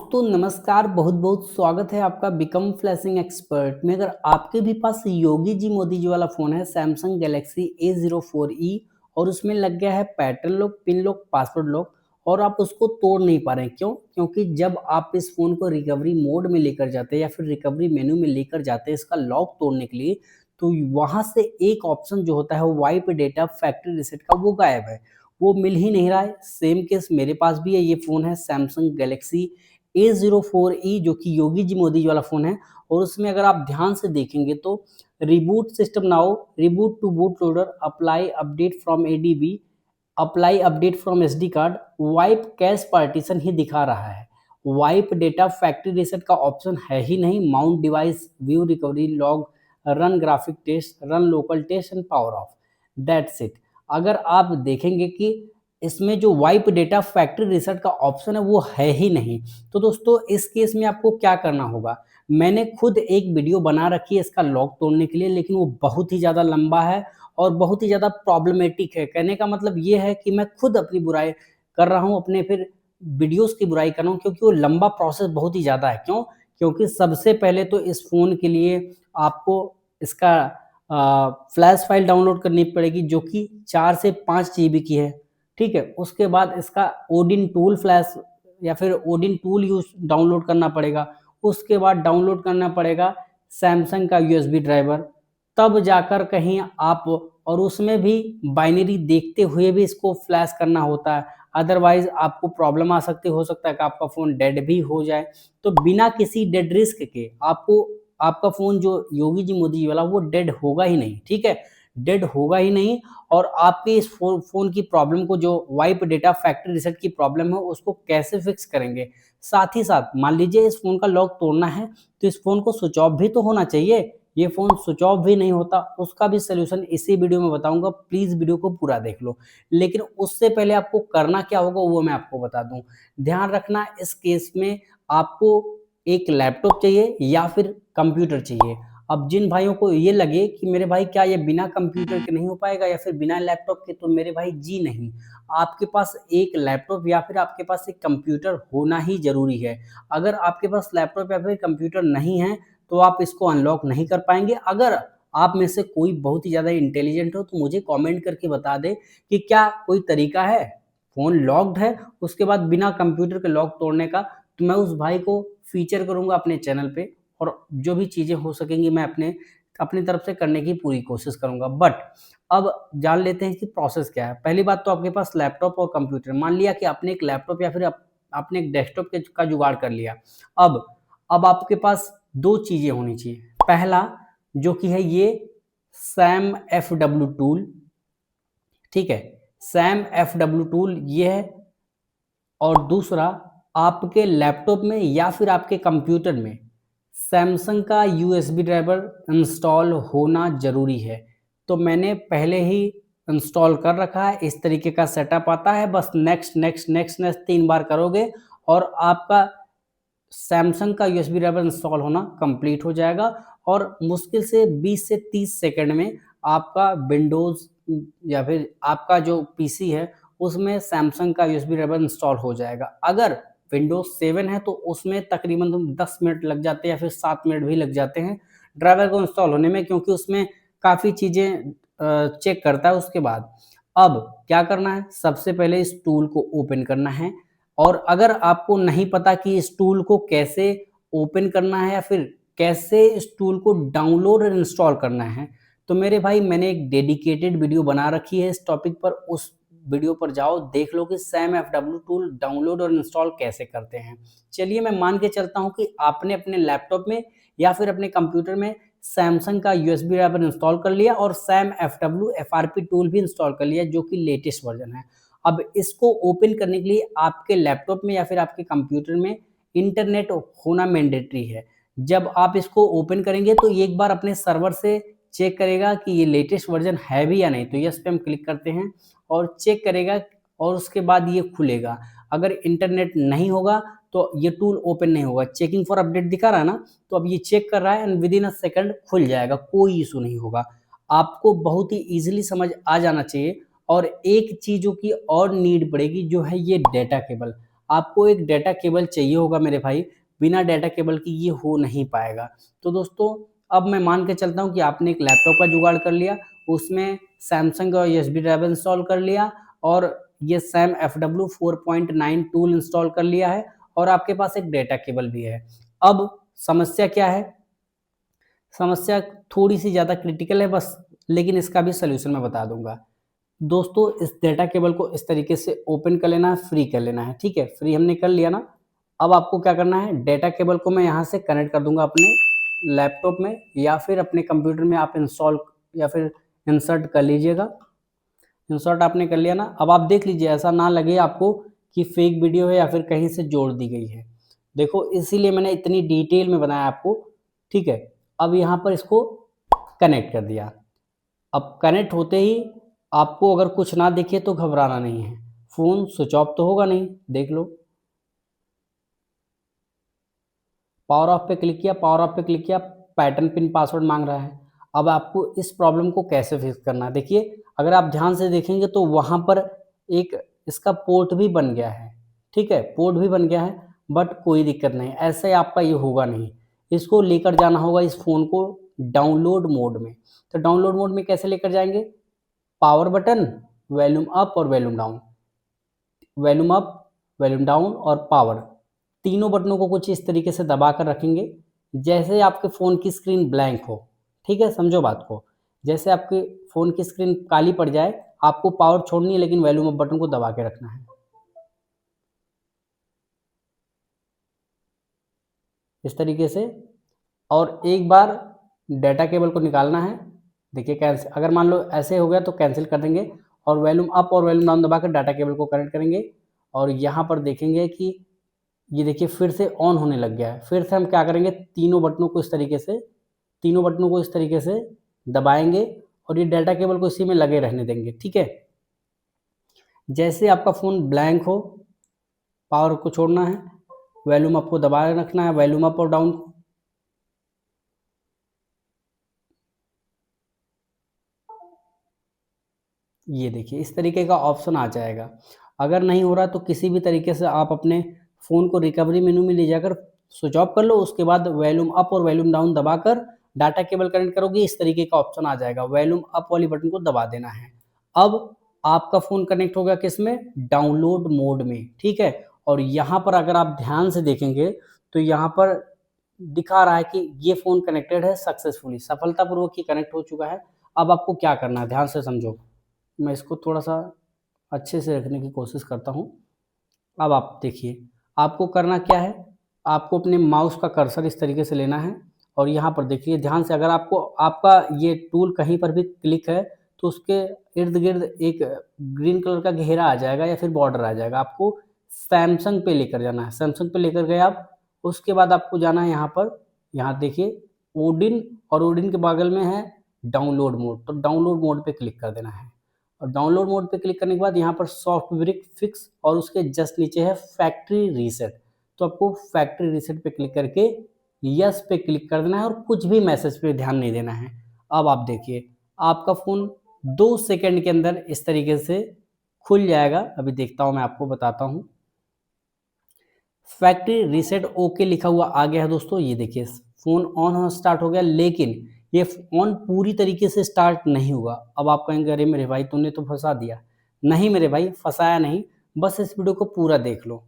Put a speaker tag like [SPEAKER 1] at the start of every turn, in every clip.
[SPEAKER 1] दोस्तों नमस्कार, बहुत बहुत स्वागत है आपका बिकम फ्लैशिंग एक्सपर्ट में। अगर आपके भी पास योगी जी मोदी जी वाला फ़ोन है सैमसंग गैलेक्सी A04e और उसमें लग गया है pattern lock, pin lock, password lock और आप उसको तोड़ नहीं पा रहे हैं, क्यों? क्योंकि जब आप इस फ़ोन को रिकवरी मोड में लेकर जाते हैं या फिर रिकवरी मेनू में लेकर जाते हैं इसका लॉक तोड़ने के लिए, तो वहाँ से एक ऑप्शन जो होता है वो वाइप डेटा फैक्ट्री रीसेट का, वो गायब है, वो मिल ही नहीं रहा है। सेम केस मेरे पास भी है, ये फ़ोन है सैमसंग गैलेक्सी A04e जो कि योगी जी मोदी जी वाला फ़ोन है और उसमें अगर आप ध्यान से देखेंगे तो reboot system now, reboot to boot loader, apply update from ADB, apply update from SD card, wipe cache partition ही दिखा रहा है। वाइप डेटा फैक्ट्री रीसेट का ऑप्शन है ही नहीं। Mount device, view recovery log, run graphic test, run local test and power off, that's it. अगर आप देखेंगे कि इसमें जो वाइप डेटा फैक्ट्री रीसेट का ऑप्शन है वो है ही नहीं। तो दोस्तों इस केस में आपको क्या करना होगा, मैंने खुद एक वीडियो बना रखी है इसका लॉक तोड़ने के लिए, लेकिन वो बहुत ही ज़्यादा लंबा है और बहुत ही ज़्यादा प्रॉब्लमेटिक है। कहने का मतलब ये है कि मैं खुद अपनी बुराई कर रहा हूँ, अपने फिर वीडियोस की बुराई कर रहा हूँ, क्योंकि वो लंबा प्रोसेस बहुत ही ज़्यादा है। क्यों? क्योंकि सबसे पहले तो इस फ़ोन के लिए आपको इसका फ्लैश फाइल डाउनलोड करनी पड़ेगी जो कि 4 से 5 जीबी की है। ठीक है? उसके बाद इसका ओडिन टूल फ्लैश या फिर ओडिन टूल यूज़ डाउनलोड करना पड़ेगा। उसके बाद डाउनलोड करना पड़ेगा सैमसंग का यूएसबी ड्राइवर, तब जाकर कहीं आप, और उसमें भी बाइनरी देखते हुए भी इसको फ्लैश करना होता है, अदरवाइज़ आपको प्रॉब्लम आ सकती है, हो सकता है कि आपका फ़ोन डेड भी हो जाए। तो बिना किसी डेड रिस्क के आपको आपका फ़ोन जो योगी जी मोदी जी वाला वो डेड होगा ही नहीं, ठीक है? डेड होगा ही नहीं और आपके इस फ़ोन की प्रॉब्लम को, जो वाइप डेटा फैक्ट्री रीसेट की प्रॉब्लम है, उसको कैसे फिक्स करेंगे? साथ ही साथ मान लीजिए इस फ़ोन का लॉक तोड़ना है, तो इस फ़ोन को स्विच ऑफ भी तो होना चाहिए। ये फ़ोन स्विच ऑफ भी नहीं होता, उसका भी सॉल्यूशन इसी वीडियो में बताऊँगा, प्लीज़ वीडियो को पूरा देख लो। लेकिन उससे पहले आपको करना क्या होगा वो मैं आपको बता दूँ। ध्यान रखना, इस केस में आपको एक लैपटॉप चाहिए या फिर कंप्यूटर चाहिए। अब जिन भाइयों को ये लगे कि मेरे भाई क्या ये बिना कंप्यूटर के नहीं हो पाएगा या फिर बिना लैपटॉप के, तो मेरे भाई जी नहीं। आपके पास एक लैपटॉप या फिर आपके पास एक कंप्यूटर होना ही ज़रूरी है। अगर आपके पास लैपटॉप या फिर कंप्यूटर नहीं है, तो आप इसको अनलॉक नहीं कर पाएँगे। अगर आप में से कोई बहुत ही ज़्यादा इंटेलिजेंट हो तो मुझे कमेंट करके बता दें कि क्या कोई तरीका है, फ़ोन लॉक्ड है, उसके बाद बिना कंप्यूटर के लॉक तोड़ने का, तो मैं उस भाई को फ़ीचर करूँगा अपने चैनल पे और जो भी चीज़ें हो सकेंगी मैं अपनी तरफ से करने की पूरी कोशिश करूँगा। बट अब जान लेते हैं कि प्रोसेस क्या है। पहली बात तो आपके पास लैपटॉप और कंप्यूटर, मान लिया कि आपने एक लैपटॉप या फिर आपने एक डेस्कटॉप का जुगाड़ कर लिया। अब अब आपके पास 2 चीज़ें होनी चाहिए। पहला जो कि है ये सैम एफडब्ल्यू टूल, ठीक है? सैम एफडब्ल्यू टूल ये है, और दूसरा आपके लैपटॉप में या फिर आपके कंप्यूटर में सैमसंग का यूएसबी ड्राइवर इंस्टॉल होना ज़रूरी है। तो मैंने पहले ही इंस्टॉल कर रखा है, इस तरीके का सेटअप आता है, बस नेक्स्ट नेक्स्ट नेक्स्ट नेक्स्ट 3 बार करोगे और आपका सैमसंग का यूएसबी ड्राइवर इंस्टॉल होना कंप्लीट हो जाएगा और मुश्किल से 20 से 30 सेकंड में आपका विंडोज़ या फिर आपका जो पीसी है उसमें सैमसंग का यूएसबी ड्राइवर इंस्टॉल हो जाएगा। अगर विंडोज़ 7 है तो उसमें तकरीबन 10 मिनट लग जाते हैं या फिर 7 मिनट भी लग जाते हैं ड्राइवर को इंस्टॉल होने में, क्योंकि उसमें काफ़ी चीज़ें चेक करता है उसके बाद। अब क्या करना है, सबसे पहले इस टूल को ओपन करना है और अगर आपको नहीं पता कि इस टूल को कैसे ओपन करना है या फिर कैसे इस टूल को डाउनलोड और इंस्टॉल करना है, तो मेरे भाई मैंने एक डेडिकेटेड वीडियो बना रखी है इस टॉपिक पर। उस वीडियो पर जाओ, देख लो कि सैम एफडब्ल्यू टूल डाउनलोड और इंस्टॉल कैसे करते हैं। चलिए मैं मान के चलता हूँ कि आपने अपने लैपटॉप में या फिर अपने कंप्यूटर में सैमसंग का यूएसबी ड्राइवर इंस्टॉल कर लिया और सैम एफडब्ल्यू एफआरपी टूल भी इंस्टॉल कर लिया जो कि लेटेस्ट वर्जन है। अब इसको ओपन करने के लिए आपके लैपटॉप में या फिर आपके कंप्यूटर में इंटरनेट होना मैंडेटरी है। जब आप इसको ओपन करेंगे तो एक बार अपने सर्वर से चेक करेगा कि ये लेटेस्ट वर्जन है भी या नहीं, तो यस पे हम क्लिक करते हैं और चेक करेगा और उसके बाद ये खुलेगा। अगर इंटरनेट नहीं होगा तो ये टूल ओपन नहीं होगा। चेकिंग फॉर अपडेट दिखा रहा है ना, तो अब ये चेक कर रहा है and with in a second खुल जाएगा, कोई इशू नहीं होगा। आपको बहुत ही ईजिली समझ आ जाना चाहिए। और एक चीज़ों की और नीड पड़ेगी जो है ये डेटा केबल। आपको एक डाटा केबल चाहिए होगा मेरे भाई, बिना डाटा केबल की ये हो नहीं पाएगा। तो दोस्तों अब मैं मान के चलता हूँ कि आपने एक लैपटॉप का जुगाड़ कर लिया, उसमें सैमसंग का यूएसबी ड्राइवर इंस्टॉल कर लिया और ये सैम FW 4.9 टूल इंस्टॉल कर लिया है और आपके पास एक डाटा केबल भी है। अब समस्या क्या है? समस्या थोड़ी-सी ज़्यादा क्रिटिकल है बस, लेकिन इसका भी सॉल्यूशन मैं बता दूँगा। दोस्तों इस डाटा केबल को इस तरीके से ओपन कर लेना है, फ्री कर लेना है, ठीक है? फ्री हमने कर लिया ना, अब आपको क्या करना है, डाटा केबल को मैं यहाँ से कनेक्ट कर दूँगा अपने लैपटॉप में या फिर अपने कंप्यूटर में आप इंस्टॉल या फिर इंसर्ट कर लीजिएगा। इंसर्ट आपने कर लिया ना, अब आप देख लीजिए ऐसा ना लगे आपको कि फेक वीडियो है या फिर कहीं से जोड़ दी गई है। देखो इसीलिए मैंने इतनी डिटेल में बनाया आपको, ठीक है? अब यहाँ पर इसको कनेक्ट कर दिया। अब कनेक्ट होते ही आपको अगर कुछ ना दिखे तो घबराना नहीं है। फ़ोन स्विच ऑफ तो होगा नहीं, देख लो। पावर ऑफ पे क्लिक किया, पावर ऑफ पे क्लिक किया, पैटर्न पिन पासवर्ड मांग रहा है। अब आपको इस प्रॉब्लम को कैसे फिक्स करना है? देखिए, अगर आप ध्यान से देखेंगे तो वहाँ पर एक इसका पोर्ट भी बन गया है, ठीक है? पोर्ट भी बन गया है, बट कोई दिक्कत नहीं, ऐसे आपका ये होगा नहीं। इसको लेकर जाना होगा इस फ़ोन को डाउनलोड मोड में। तो डाउनलोड मोड में कैसे लेकर जाएँगे? पावर बटन, वॉल्यूम अप और volume down, volume up, volume down और पावर, तीनों बटनों को कुछ इस तरीके से दबा कर रखेंगे जैसे आपके फ़ोन की स्क्रीन ब्लैंक हो, ठीक है? समझो बात को। जैसे आपके फ़ोन की स्क्रीन काली पड़ जाए, आपको पावर छोड़नी है लेकिन वॉल्यूम अप बटन को दबा के रखना है, इस तरीके से। और एक बार डाटा केबल को निकालना है। देखिए कैंसिल, अगर मान लो ऐसे हो गया तो कैंसिल कर देंगे और वॉल्यूम अप और वॉल्यूम डाउन दबाकर डाटा केबल को कनेक्ट करेंगे और यहाँ पर देखेंगे कि ये देखिए फिर से ऑन होने लग गया है। फिर से हम क्या करेंगे, तीनों बटनों को इस तरीके से दबाएँगे और ये डाटा केबल को इसी में लगे रहने देंगे, ठीक है? जैसे आपका फ़ोन ब्लैंक हो, पावर को छोड़ना है, वॉल्यूम अप को दबाए रखना है, वॉल्यूम अप और डाउन को। ये देखिए इस तरीके का ऑप्शन आ जाएगा। अगर नहीं हो रहा तो किसी भी तरीके से आप अपने फ़ोन को रिकवरी मेनू में ले जाकर स्विच ऑफ कर लो, उसके बाद वॉल्यूम अप और वॉल्यूम डाउन दबाकर डाटा केबल कनेक्ट करोगे, इस तरीके का ऑप्शन आ जाएगा। वॉल्यूम अप वाली बटन को दबा देना है। अब आपका फ़ोन कनेक्ट हो गया किसमें? डाउनलोड मोड में, ठीक है? और यहाँ पर अगर आप ध्यान से देखेंगे तो यहाँ पर दिखा रहा है कि ये फ़ोन कनेक्टेड है सक्सेसफुली, सफलतापूर्वक ये कनेक्ट हो चुका है। अब आपको क्या करना है, ध्यान से समझो। मैं इसको थोड़ा-सा अच्छे से रखने की कोशिश करता हूँ। अब आप देखिए, आपको करना क्या है, आपको अपने माउस का कर्सर इस तरीके से लेना है और यहाँ पर देखिए ध्यान से, अगर आपको आपका ये टूल कहीं पर भी क्लिक है, तो उसके इर्द-गिर्द एक ग्रीन कलर का घेरा आ जाएगा या फिर बॉर्डर आ जाएगा। आपको सैमसंग पे लेकर जाना है, सैमसंग पे लेकर गए आप, उसके बाद आपको जाना है यहाँ पर, यहाँ देखिए ओडिन और ओडिन के बगल में है डाउनलोड मोड, तो डाउनलोड मोड पे क्लिक कर देना है। और डाउनलोड मोड पे क्लिक करने के बाद यहाँ पर सॉफ्टवेयर फिक्स और उसके जस्ट नीचे है फैक्ट्री रीसेट, तो आपको फैक्ट्री रीसेट पे क्लिक करके यस पे क्लिक कर देना है और कुछ भी मैसेज पे ध्यान नहीं देना है। अब आप देखिए आपका फ़ोन 2 सेकंड के अंदर इस तरीके से खुल जाएगा। अभी देखता हूँ, मैं आपको बताता हूँ। फैक्ट्री रीसेट ओके लिखा हुआ आ गया है दोस्तों, ये देखिए फ़ोन ऑन होना स्टार्ट हो गया, लेकिन ये ऑन पूरी तरीके से स्टार्ट नहीं हुआ। अब आप कहेंगे अरे मेरे भाई तूने तो फंसा दिया। नहीं मेरे भाई, फंसाया नहीं, बस इस वीडियो को पूरा देख लो।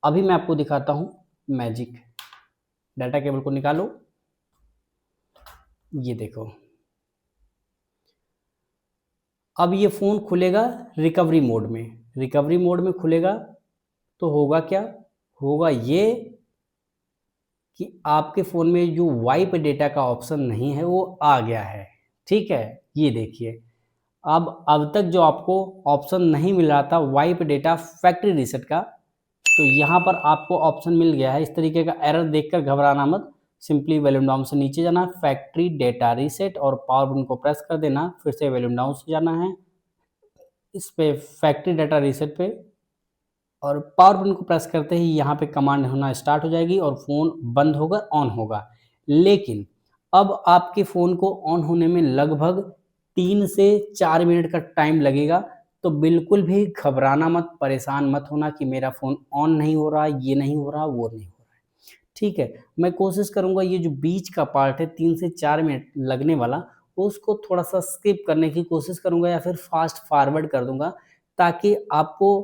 [SPEAKER 1] अभी मैं आपको दिखाता हूँ मैजिक। डाटा केबल को निकालो, ये देखो। अब ये फ़ोन खुलेगा रिकवरी मोड में। रिकवरी मोड में खुलेगा तो होगा क्या? होगा ये कि आपके फ़ोन में जो वाइप डेटा का ऑप्शन नहीं है वो आ गया है, ठीक है? ये देखिए, अब तक जो आपको ऑप्शन नहीं मिल रहा था वाइप डेटा फैक्ट्री रीसेट का, तो यहाँ पर आपको ऑप्शन मिल गया है। इस तरीके का एरर देखकर घबराना मत, सिंपली वॉल्यूम डाउन से नीचे जाना, फैक्ट्री डेटा रीसेट और पावर बटन को प्रेस कर देना, फिर से वॉल्यूम डाउन से जाना है, इस पे फैक्ट्री डेटा रीसेट पे और पावर बटन को प्रेस करते ही यहाँ पे कमांड होना स्टार्ट हो जाएगी और फ़ोन बंद होकर ऑन होगा। लेकिन अब आपके फ़ोन को ऑन होने में लगभग 3 से 4 मिनट का टाइम लगेगा। तो बिल्कुल भी घबराना मत, परेशान मत होना कि मेरा फ़ोन ऑन नहीं हो रहा, ये नहीं हो रहा, वो नहीं हो रहा है। ठीक है, मैं कोशिश करूँगा ये जो बीच का पार्ट है 3 से 4 मिनट लगने वाला, उसको थोड़ा-सा स्किप करने की कोशिश करूँगा या फिर फ़ास्ट फॉरवर्ड कर दूँगा, ताकि आपको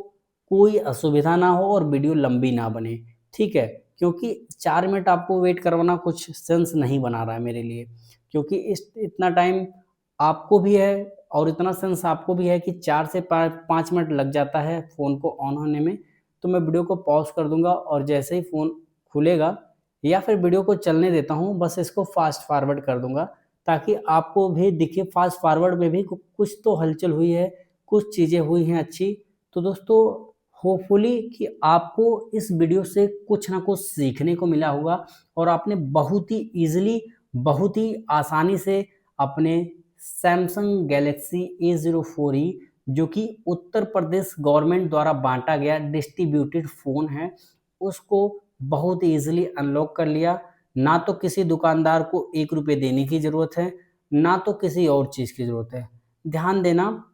[SPEAKER 1] कोई असुविधा ना हो और वीडियो लंबी ना बने। ठीक है? क्योंकि 4 मिनट आपको वेट करवाना कुछ सेंस नहीं बना रहा है मेरे लिए, क्योंकि इस इतना टाइम आपको भी है और इतना सेंस आपको भी है कि 4 से 5 मिनट लग जाता है फ़ोन को ऑन होने में। तो मैं वीडियो को पॉज़ कर दूँगा और जैसे ही फ़ोन खुलेगा या फिर वीडियो को चलने देता हूँ, बस इसको फ़ास्ट फॉरवर्ड कर दूँगा, ताकि आपको भी दिखे फ़ास्ट फॉरवर्ड में भी कुछ तो हलचल हुई है, कुछ चीज़ें हुई हैं अच्छी। तो दोस्तों, होपफुली कि आपको इस वीडियो से कुछ ना कुछ सीखने को मिला होगा और आपने बहुत ही ईज़िली, बहुत ही आसानी से अपने सैमसंग गैलेक्सी A04e, जो कि उत्तर प्रदेश गवर्नमेंट द्वारा बाँटा गया डिस्ट्रीब्यूटेड फ़ोन है, उसको बहुत ईज़िली अनलॉक कर लिया। ना तो किसी दुकानदार को ₹1 देने की ज़रूरत है, ना तो किसी और चीज़ की ज़रूरत है। ध्यान देना,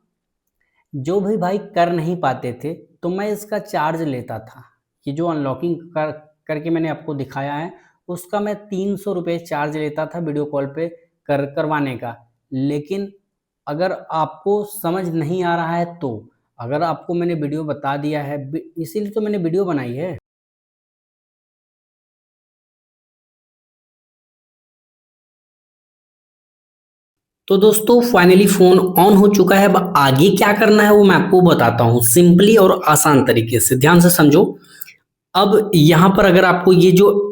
[SPEAKER 1] जो भी भाई कर नहीं पाते थे, तो मैं इसका चार्ज लेता था। ये जो अनलॉकिंग करके मैंने आपको दिखाया है, उसका मैं ₹300 चार्ज लेता था वीडियो कॉल पे करवाने का। लेकिन अगर आपको समझ नहीं आ रहा है तो, अगर आपको मैंने वीडियो बता दिया है, इसीलिए तो मैंने वीडियो बनाई है। तो दोस्तों, फाइनली फ़ोन ऑन हो चुका है। अब आगे क्या करना है वो मैं आपको बताता हूँ सिंपली और आसान तरीके से। ध्यान से समझो। अब यहाँ पर अगर आपको ये जो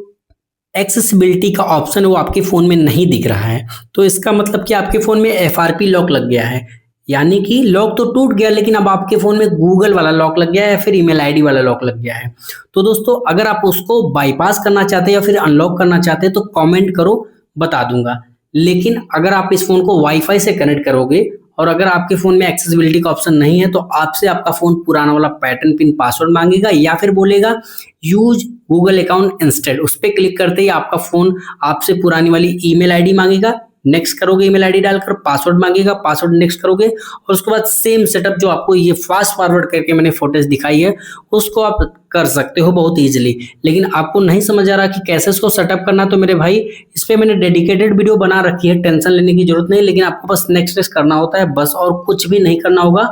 [SPEAKER 1] एक्सेसिबिलिटी का ऑप्शन है वो आपके फ़ोन में नहीं दिख रहा है, तो इसका मतलब कि आपके फ़ोन में एफआरपी लॉक लग गया है। यानी कि लॉक तो टूट गया, लेकिन अब आपके फ़ोन में गूगल वाला लॉक लग गया है या फिर ईमेल आईडी वाला लॉक लग गया है। तो दोस्तों, अगर आप उसको बाईपास करना चाहते हैं या फिर अनलॉक करना चाहते हैं तो कमेंट करो, बता दूंगा। लेकिन अगर आप इस फ़ोन को वाईफ़ाई से कनेक्ट करोगे और अगर आपके फ़ोन में एक्सेसिबिलिटी का ऑप्शन नहीं है, तो आपसे आपका फ़ोन पुराना वाला पैटर्न पिन पासवर्ड माँगेगा या फिर बोलेगा यूज़ गूगल अकाउंट इंस्टेड। उस पे क्लिक करते ही आपका फ़ोन आपसे पुरानी वाली ईमेल आईडी माँगेगा, नेक्स्ट करोगे ईमेल आईडी डालकर, पासवर्ड माँगेगा, पासवर्ड नेक्स्ट करोगे और उसके बाद सेम सेटअप जो आपको ये फ़ास्ट फॉरवर्ड करके मैंने फुटेज दिखाई है, उसको आप कर सकते हो बहुत ईज़िली। लेकिन आपको नहीं समझ आ रहा कि कैसे इसको सेटअप करना, तो मेरे भाई, इस पे मैंने डेडिकेटेड वीडियो बना रखी है, टेंशन लेने की ज़रूरत नहीं। लेकिन आपको बस नेक्स्ट करना होता है, बस और कुछ भी नहीं करना होगा।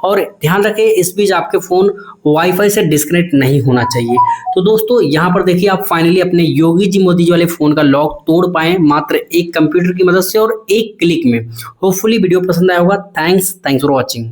[SPEAKER 1] और ध्यान रखें, इस बीच आपके फ़ोन वाईफ़ाई से डिस्कनेक्ट नहीं होना चाहिए। तो दोस्तों, यहाँ पर देखिए, आप फाइनली अपने योगी जी मोदी जी वाले फ़ोन का लॉक तोड़ पाएँ मात्र एक कंप्यूटर की मदद से और एक क्लिक में। होपफुली वीडियो पसंद आया होगा। Thanks for watching.